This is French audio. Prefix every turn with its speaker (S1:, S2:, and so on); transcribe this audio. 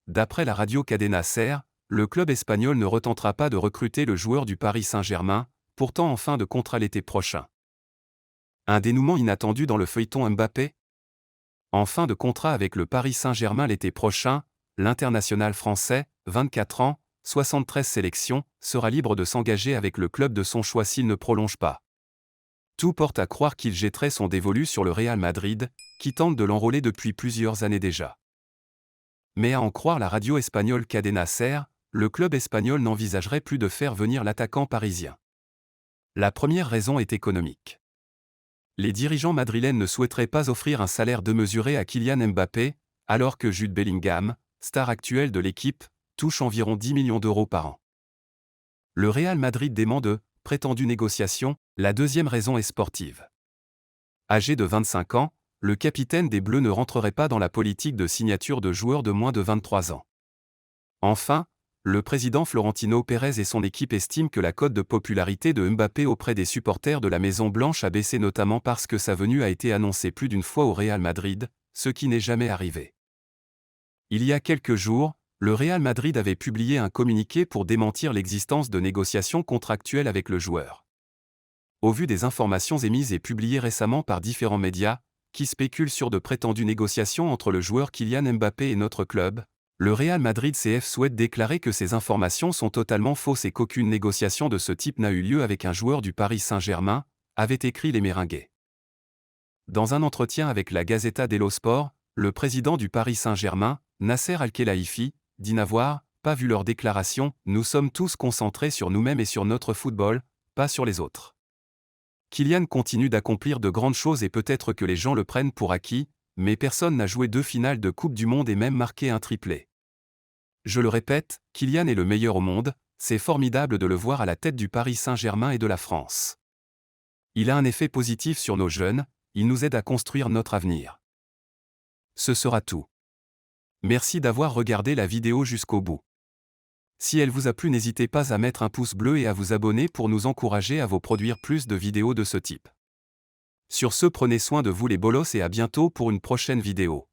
S1: D'après la radio Cadena Ser, le club espagnol ne retentera pas de recruter le joueur du Paris Saint-Germain, pourtant en fin de contrat l'été prochain. Un dénouement inattendu dans le feuilleton Mbappé? En fin de contrat avec le Paris Saint-Germain l'été prochain, l'international français, 24 ans, 73 sélections, sera libre de s'engager avec le club de son choix s'il ne prolonge pas. Tout porte à croire qu'il jetterait son dévolu sur le Real Madrid, qui tente de l'enrôler depuis plusieurs années déjà. Mais à en croire la radio espagnole Cadena Ser, le club espagnol n'envisagerait plus de faire venir l'attaquant parisien. La première raison est économique. Les dirigeants madrilènes ne souhaiteraient pas offrir un salaire démesuré à Kylian Mbappé, alors que Jude Bellingham, star actuelle de l'équipe, touche environ 10 millions d'euros par an. Le Real Madrid dément de prétendues négociations. La deuxième raison est sportive. Âgé de 25 ans, le capitaine des Bleus ne rentrerait pas dans la politique de signature de joueurs de moins de 23 ans. Enfin, le président Florentino Pérez et son équipe estiment que la cote de popularité de Mbappé auprès des supporters de la Maison-Blanche a baissé notamment parce que sa venue a été annoncée plus d'une fois au Real Madrid, ce qui n'est jamais arrivé. Il y a quelques jours, le Real Madrid avait publié un communiqué pour démentir l'existence de négociations contractuelles avec le joueur. Au vu des informations émises et publiées récemment par différents médias, qui spéculent sur de prétendues négociations entre le joueur Kylian Mbappé et notre club, le Real Madrid CF souhaite déclarer que ces informations sont totalement fausses et qu'aucune négociation de ce type n'a eu lieu avec un joueur du Paris Saint-Germain, avaient écrit les Merengues. Dans un entretien avec la Gazzetta dello Sport, le président du Paris Saint-Germain, Nasser Al-Khelaifi, dit n'avoir pas vu leurs déclarations. Nous sommes tous concentrés sur nous-mêmes et sur notre football, pas sur les autres. Kylian continue d'accomplir de grandes choses et peut-être que les gens le prennent pour acquis, mais personne n'a joué 2 finales de Coupe du Monde et même marqué un triplé. Je le répète, Kylian est le meilleur au monde, c'est formidable de le voir à la tête du Paris Saint-Germain et de la France. Il a un effet positif sur nos jeunes, il nous aide à construire notre avenir. Ce sera tout. Merci d'avoir regardé la vidéo jusqu'au bout. Si elle vous a plu, n'hésitez pas à mettre un pouce bleu et à vous abonner pour nous encourager à vous produire plus de vidéos de ce type. Sur ce, prenez soin de vous les bolos et à bientôt pour une prochaine vidéo.